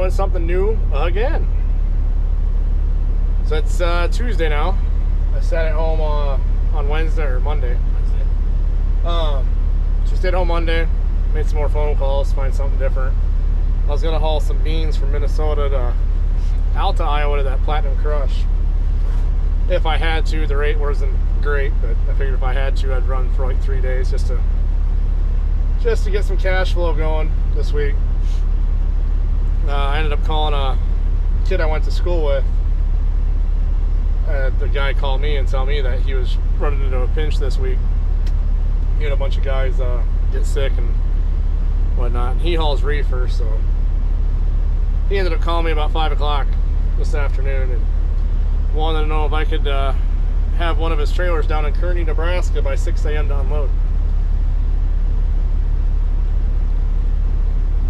doing something new again. So it's Tuesday now. I sat at home on Wednesday or Monday. So stayed home Monday, made some more phone calls, find something different. I was gonna haul some beans from Minnesota to Alta, Iowa to that Platinum Crush. If I had to, the rate wasn't great, but I figured if I had to, I'd run for like 3 days just to get some cash flow going this week. I ended up calling a kid I went to school with. The guy called me and told me that he was running into a pinch this week. He had a bunch of guys get sick and whatnot, and he hauls reefer, so he ended up calling me about 5 o'clock this afternoon and wanted to know if I could have one of his trailers down in Kearney, Nebraska by 6 a.m. to unload.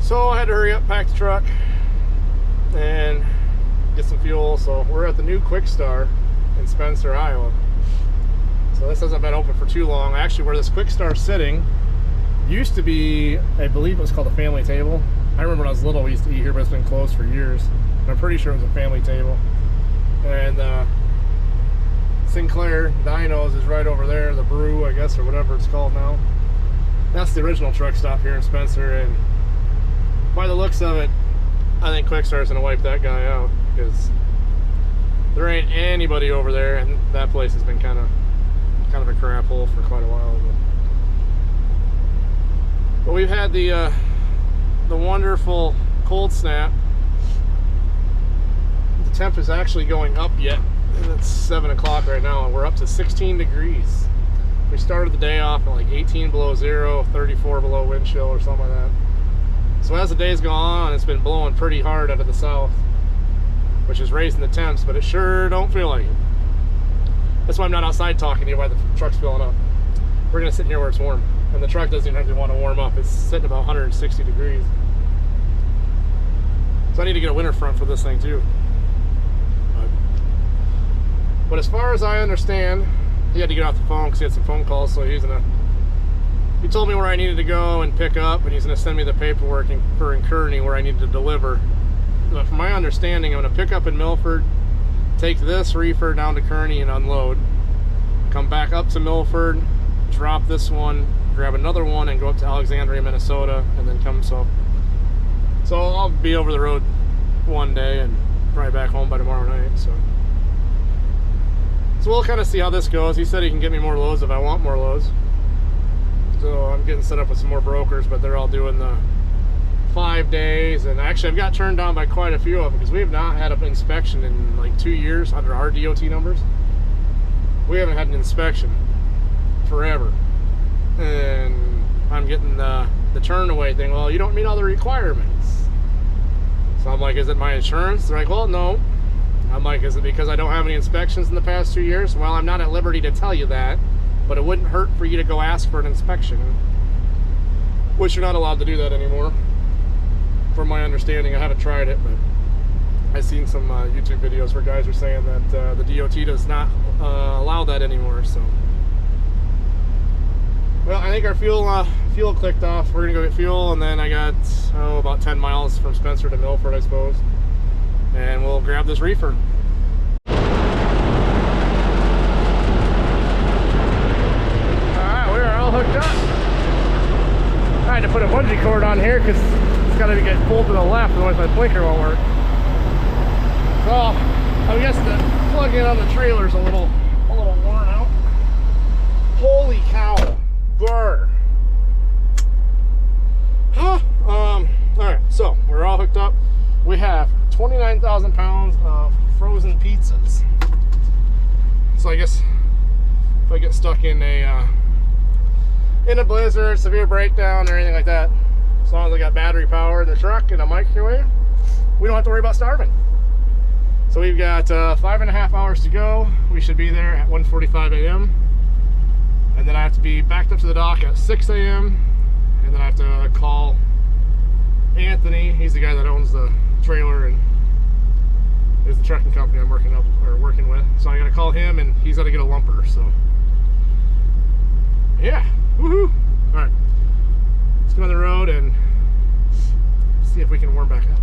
So I had to hurry up, pack the truck, and get some fuel. So we're at the new Quick Star in Spencer, Iowa. So this hasn't been open for too long. Actually, where this Quick Star is sitting used to be, I believe it was called a family table. I remember when I was little, we used to eat here, but it's been closed for years. And I'm pretty sure it was a family table. And Sinclair Dinos is right over there, the brew, I guess, or whatever it's called now. That's the original truck stop here in Spencer, and by the looks of it, I think Quick Star's gonna wipe that guy out, because there ain't anybody over there, and that place has been kind of a crap hole for quite a while. But we've had the wonderful cold snap. The temp is actually going up yet, and it's 7 o'clock right now, and we're up to 16 degrees. We started the day off at like 18 below zero, 34 below wind chill or something like that. So as the days go on, it's been blowing pretty hard out of the south, which is raising the temps, but it sure don't feel like it. That's why I'm not outside talking to you while the truck's filling up. We're gonna sit here where it's warm, and the truck doesn't even really want to warm up. It's sitting about 160 degrees. So I need to get a winter front for this thing too. But as far as I understand, he had to get off the phone because he had some phone calls, so he told me where I needed to go and pick up, and he's going to send me the paperwork for Kearney where I needed to deliver. But from my understanding, I'm going to pick up in Milford, take this reefer down to Kearney and unload, come back up to Milford, drop this one, grab another one, and go up to Alexandria, Minnesota, and then come. So I'll be over the road one day and probably back home by tomorrow night. So we'll kind of see how this goes. He said he can get me more loads if I want more loads. So I'm getting set up with some more brokers, but they're all doing the 5 days. And actually, I've got turned down by quite a few of them because we have not had an inspection in like 2 years under our DOT numbers. We haven't had an inspection forever. And I'm getting the turn away thing. Well, you don't meet all the requirements. So I'm like, is it my insurance? They're like, well, no. I'm like, is it because I don't have any inspections in the past 2 years? Well, I'm not at liberty to tell you that, but it wouldn't hurt for you to go ask for an inspection, which you're not allowed to do that anymore. From my understanding, I haven't tried it, but I've seen some YouTube videos where guys are saying that the DOT does not allow that anymore. So, well, I think our fuel clicked off. We're gonna go get fuel, and then I got about 10 miles from Spencer to Milford, I suppose, and we'll grab this reefer. Hooked up. I had to put a bungee cord on here because it's got to get pulled to the left, otherwise my blinker won't work. So I guess the plug-in on the trailer's a little worn out. Holy cow! Burr. Huh? All right. So we're all hooked up. We have 29,000 pounds of frozen pizzas. So I guess if I get stuck in a blizzard, severe breakdown, or anything like that, as long as I got battery power in the truck and a microwave, we don't have to worry about starving. So we've got 5.5 hours to go. We should be there at 1:45 a.m. and then I have to be backed up to the dock at 6 a.m. and then I have to call Anthony. He's the guy that owns the trailer and is the trucking company I'm working with. So I got to call him, and he's got to get a lumper. So yeah. Woohoo! Alright, let's go on the road and see if we can warm back up.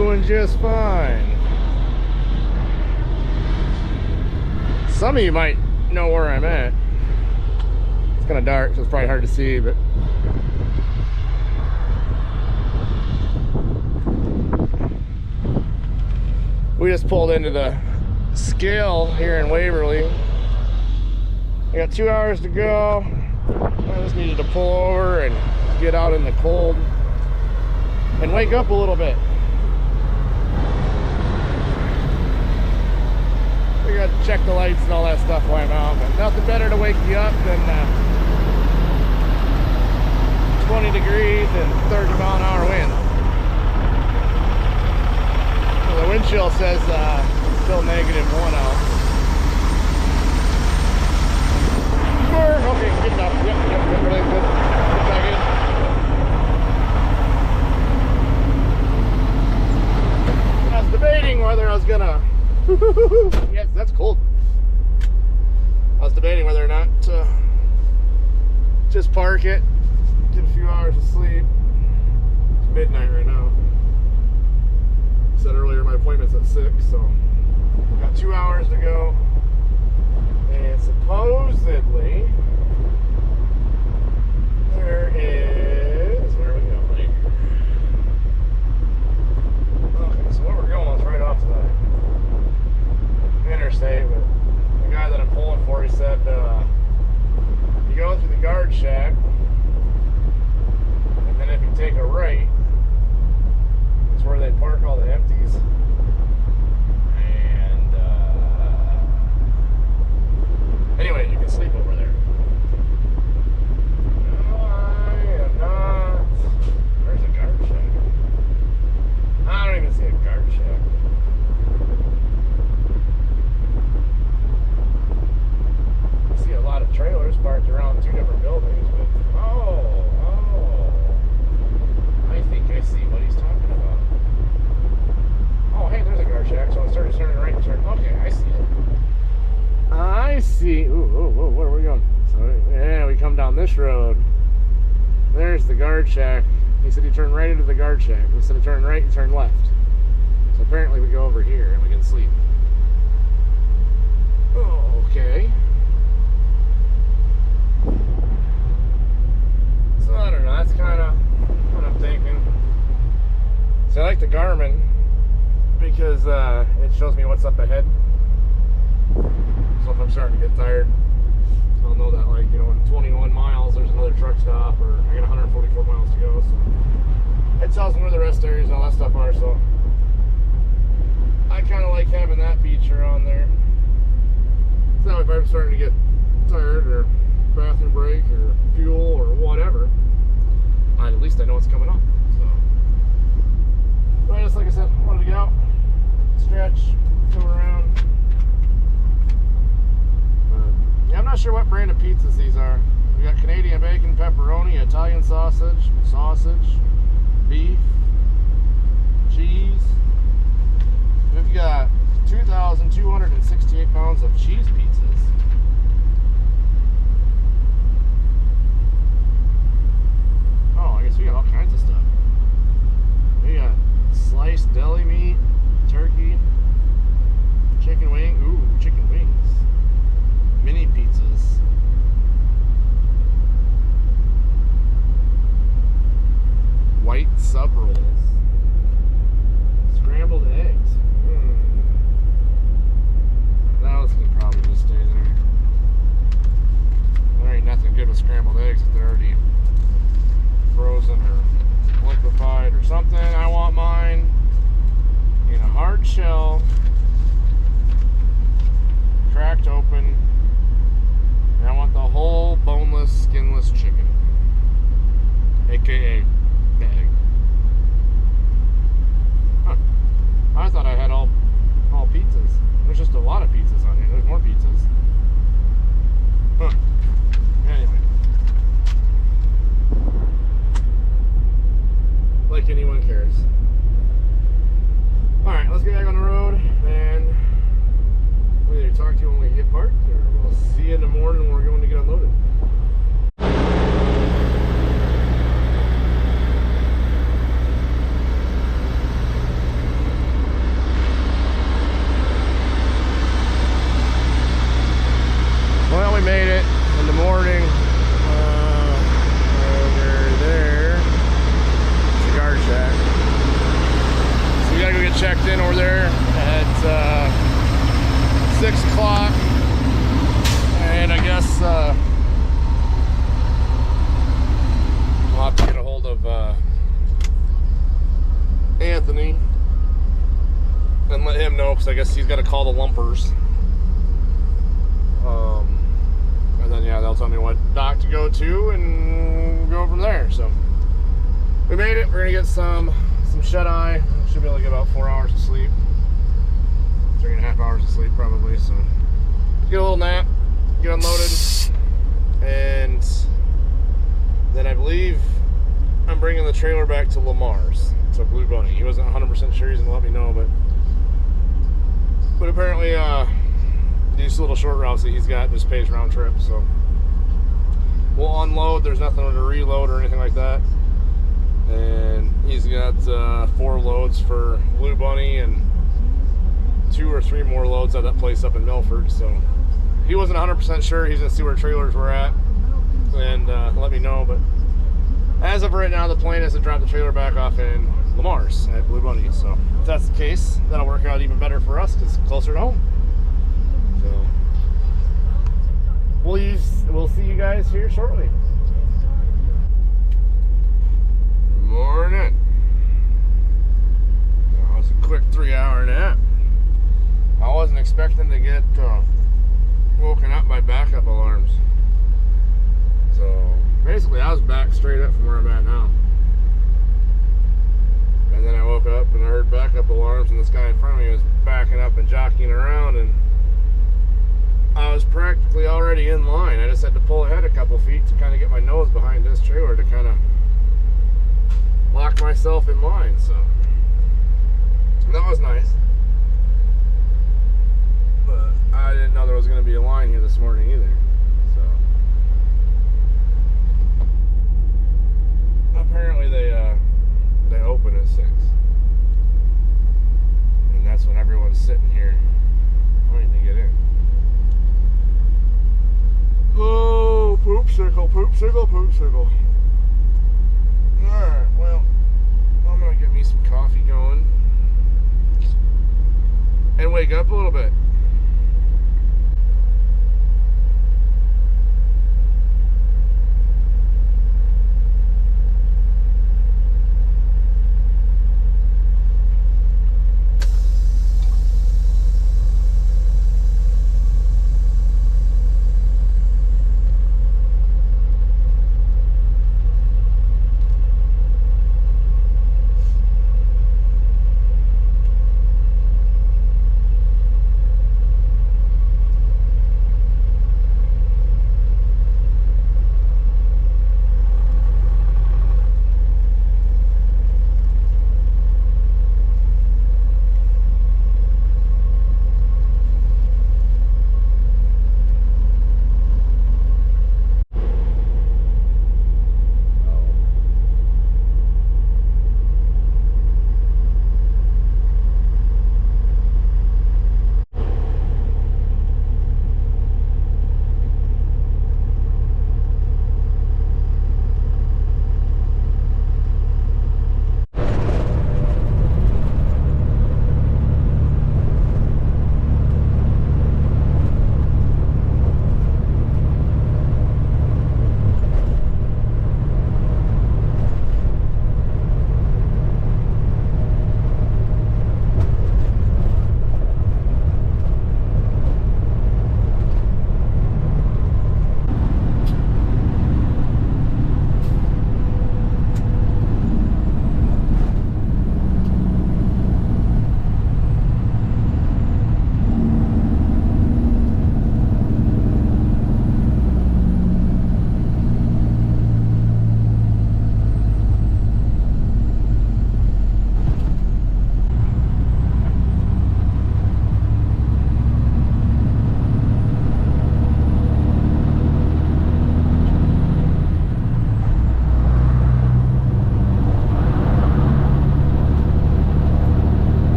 doing just fine. Some of you might know where I'm at. It's kind of dark, so it's probably hard to see, but we just pulled into the scale here in Waverly. I got 2 hours to go. I just needed to pull over and get out in the cold and wake up a little bit. We got to check the lights and all that stuff while I'm out, but nothing better to wake you up than 20 degrees and 30-mile-an-hour wind. So the wind chill says it's still -1 out. Okay, good enough. Yep, really good. Get back in. I was debating whether I was gonna. Yes, that's cold. I was debating whether or not to just park it, get a few hours of sleep. It's midnight right now. I said earlier my appointment's at 6, so I've got 2 hours to go. And supposedly there is, where are we going? Right here. Okay, so where we're going is right off the interstate, but the guy that I'm pulling for, he said you go through the guard shack, and then if you take a right, it's where they park all the empties. Anyway, you can sleep over there. No, I am not. Where's a guard shack? I don't even see a guard shack. I see a lot of trailers parked around 2 different buildings, but oh, I think I see what he's talking about. Oh, hey, there's a guard shack. So instead of turning right, okay, I see it. I see. Ooh, where are we going? So, yeah, we come down this road. There's the guard shack. He said you turn right into the guard shack. Instead of turning right, you turn left. So apparently we go over here and we can sleep. Oh, okay. So I don't know. That's kind of what I'm thinking. So I like the Garmin because it shows me what's up ahead. So if I'm starting to get tired, I'll know that, like, you know, in 21 miles there's another truck stop, or I got 144 miles to go. So it tells me where the rest areas and all that stuff are. So I kind of like having that feature on there. So if I'm starting to get tired, or bathroom break, or fuel, or whatever, at least I know what's coming up. So, but just like I said, I wanted to get out, stretch, go around. Yeah, I'm not sure what brand of pizzas these are. We got Canadian bacon, pepperoni, Italian sausage, beef, cheese. We've got 2,268 pounds of cheese pizzas. Oh, I guess we got all kinds of stuff. We got sliced deli meat, turkey, chicken wing. Ooh, chicken wings. Mini pizzas. White sub rolls. Scrambled eggs. Now this can probably just checked in over there at 6 o'clock, and I guess I'll have to get a hold of Anthony and let him know, because I guess he's got to call the lumpers. And then, yeah, they'll tell me what dock to go to, and we'll go from there. So we made it. We're gonna get some shut-eye. Should be able to get about 4 hours of sleep, 3.5 hours of sleep probably. So get a little nap, get unloaded, and then I believe I'm bringing the trailer back to Lamar's. So Blue Bunny. He wasn't 100% sure. He's gonna let me know, but apparently these little short routes that he's got just pays round trip. So we'll unload. There's nothing to reload or anything like that. And he's got 4 loads for Blue Bunny and 2 or 3 more loads at that place up in Milford. So he wasn't 100% sure. He's gonna see where trailers were at and let me know. But as of right now, the plan is to drop the trailer back off in Lamar's at Blue Bunny. So if that's the case, that'll work out even better for us because it's closer to home. So we'll see you guys here shortly. Morning. That was a quick 3-hour nap. I wasn't expecting to get woken up by backup alarms. So basically I was back straight up from where I'm at now. And then I woke up and I heard backup alarms, and this guy in front of me was backing up and jockeying around, and I was practically already in line. I just had to pull ahead a couple feet to kind of get my nose behind this trailer to kind of lock myself in line. So that was nice. But I didn't know there was going to be a line here this morning either. So apparently they open at 6, and that's when everyone's sitting here waiting to get in. Oh, poopsicle, poopsicle, poopsicle. Alright, well, I'm gonna get me some coffee going and wake up a little bit.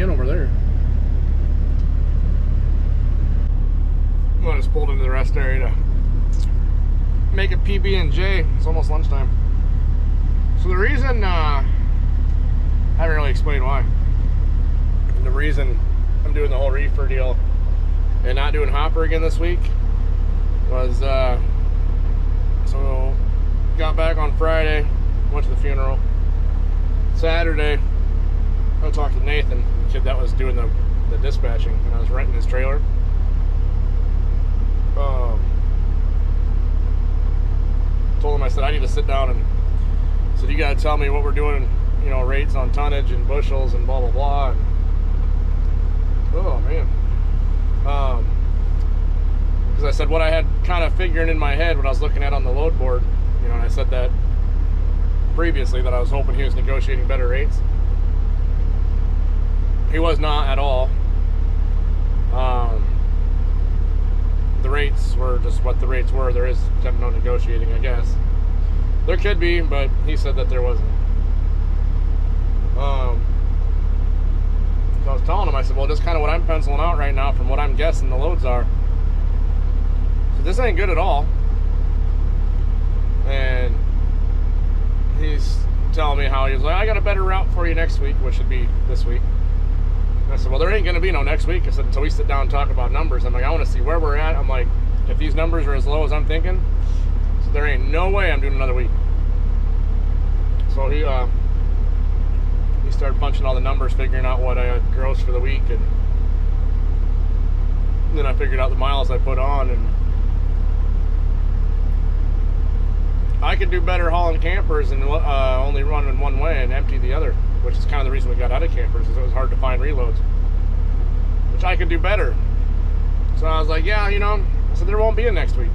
van over there. I just pulled into the rest area to make a PB&J. It's almost lunchtime. So the reason, I haven't really explained why. The reason I'm doing the whole reefer deal and not doing hopper again this week was, so got back on Friday, went to the funeral. Saturday, I talked to Nathan, the kid that was doing the dispatching, and I was renting his trailer. Told him, I said, I need to sit down and said, you got to tell me what we're doing, you know, rates on tonnage and bushels and blah, blah, blah. And, oh, man. Because I said what I had kind of figuring in my head when I was looking at on the load board, you know, and I said that previously that I was hoping he was negotiating better rates. He was not at all. The rates were just what the rates were. There is kind of no negotiating, I guess. There could be, but he said that there wasn't. So I was telling him, I said, well, just kind of what I'm penciling out right now from what I'm guessing the loads are. So this ain't good at all. And he's telling me how he was like, I got a better route for you next week, which should be this week. And I said, well, there ain't going to be no next week. I said, until we sit down and talk about numbers. I'm like, I want to see where we're at. I'm like, if these numbers are as low as I'm thinking, so there ain't no way I'm doing another week. So he started punching all the numbers, figuring out what I had gross for the week, and then I figured out the miles I put on, and I could do better hauling campers and only running one way and empty the other, which is kind of the reason we got out of campers, is it was hard to find reloads, which I could do better. So I was like, yeah, you know, I said there won't be a next week.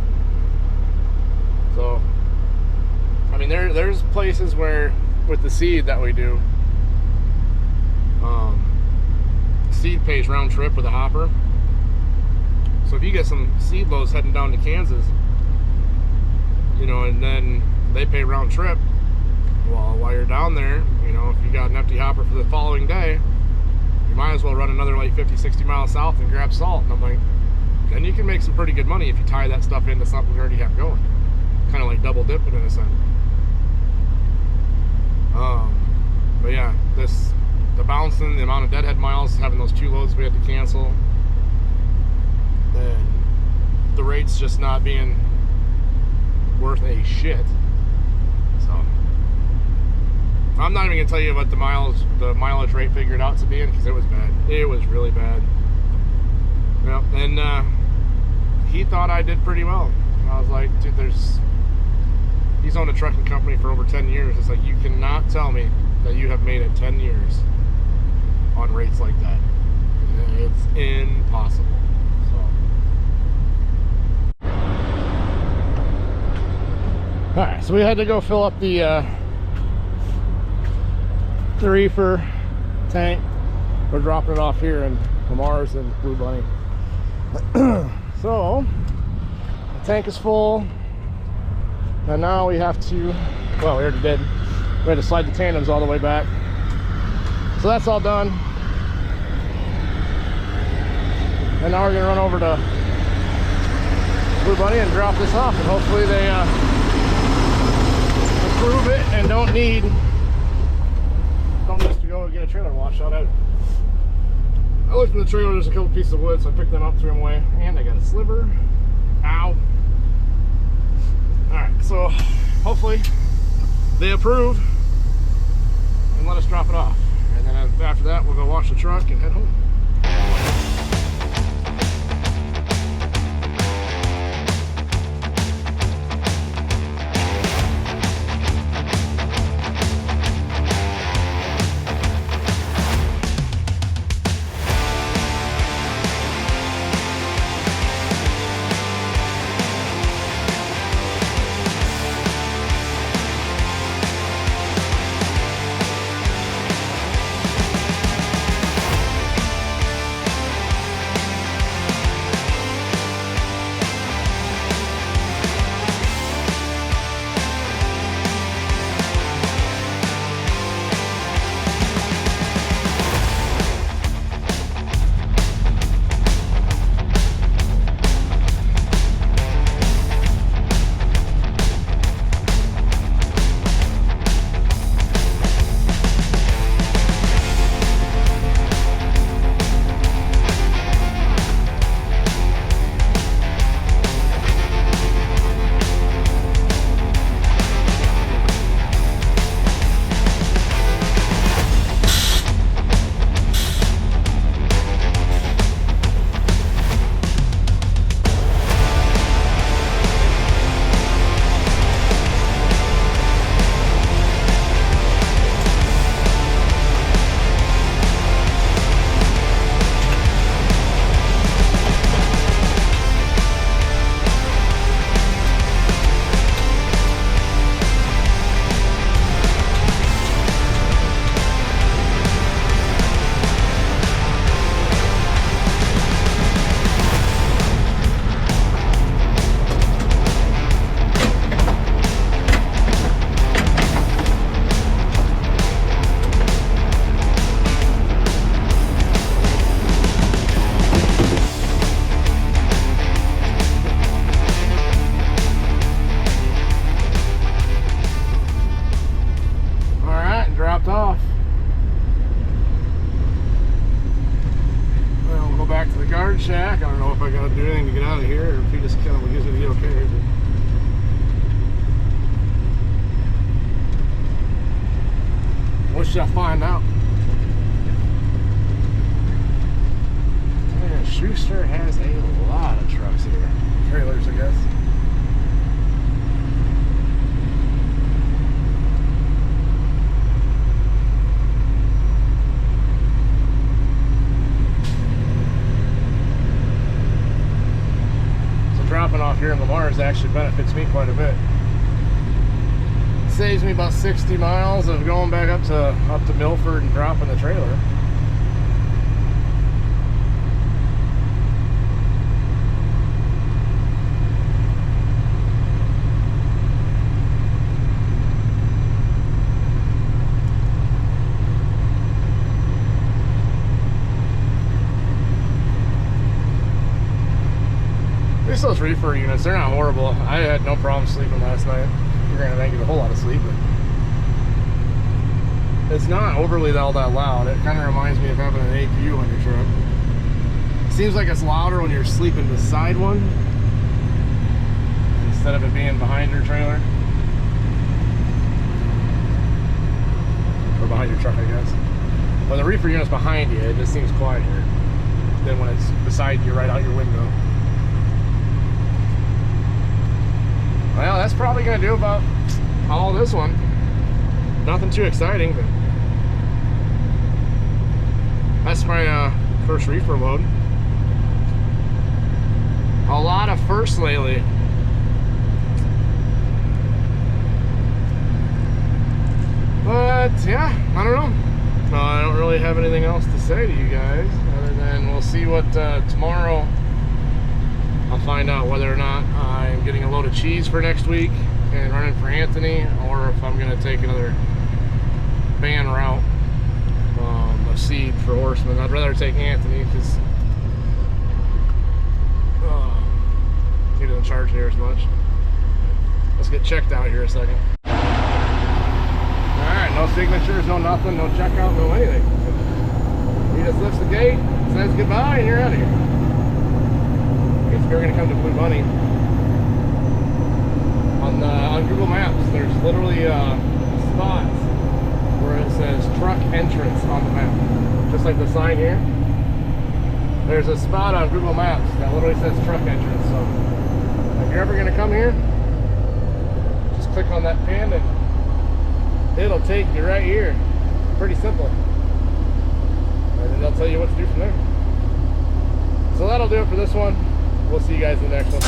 So, I mean, there's places where with the seed that we do, seed pays round trip with a hopper. So if you get some seed loads heading down to Kansas, you know, and then they pay round trip, well, while you're down there, you know, if you got an empty hopper for the following day, you might as well run another like 50-60 miles south and grab salt. And I'm like, then you can make some pretty good money if you tie that stuff into something you already have going. Kind of like double dipping in a sense. But yeah, the bouncing, the amount of deadhead miles, having those 2 loads we had to cancel, and the rates just not being worth a shit. So I'm not even gonna tell you what the mileage rate figured out to be, because it was bad. It was really bad. Well, and he thought I did pretty well. I was like, dude, he's owned a trucking company for over 10 years. It's like, you cannot tell me that you have made it 10 years on rates like that. It's impossible. So, all right, so we had to go fill up the reefer tank. We're dropping it off here in Lamar's and Blue Bunny. So the tank is full, and now we have to, well, we already did. We had to slide the tandems all the way back. So that's all done. And now we're gonna run over to Blue Bunny and drop this off, and hopefully they approve it and don't need to go and get a trailer wash out of it. I looked in the trailer, there's a couple pieces of wood, so I picked them up, threw them away, and I got a sliver. Ow. Alright, so hopefully they approve and let us drop it off. And then after that, we'll go wash the truck and head home. guard shack. I don't know if I gotta do anything to get out of here or if he just kind of gives me the okay. But we shall find out. Man, Schuster has a lot of trucks here. Trailers, I guess. Dropping off here in Lamar's actually benefits me quite a bit. It saves me about 60 miles of going back up to Milford and dropping the trailer. Those reefer units, they're not horrible. I had no problem sleeping last night. You're gonna make it a whole lot of sleep, but it's not overly all that loud. It kind of reminds me of having an APU on your truck. It seems like it's louder when you're sleeping beside one instead of it being behind your trailer or behind your truck, I guess. When the reefer unit's behind you, it just seems quieter than when it's beside you right out your window. Well, that's probably going to do about all this one. Nothing too exciting, but that's my first reefer load. A lot of firsts lately. But yeah, I don't know. I don't really have anything else to say to you guys other than we'll see what tomorrow. I'll find out whether or not I'm getting a load of cheese for next week and running for Anthony, or if I'm going to take another van route of seed for Horseman. I'd rather take Anthony because he doesn't charge near as much. Let's get checked out here a second. Alright, no signatures, no nothing, no checkout, no anything. He just lifts the gate, says goodbye, and you're out of here. If you're going to come to Blue Bunny, on Google Maps, there's literally spots where it says truck entrance on the map. Just like the sign here. There's a spot on Google Maps that literally says truck entrance. So if you're ever going to come here, just click on that pin and it'll take you right here. Pretty simple. And then they'll tell you what to do from there. So that'll do it for this one. We'll see you guys in the next one.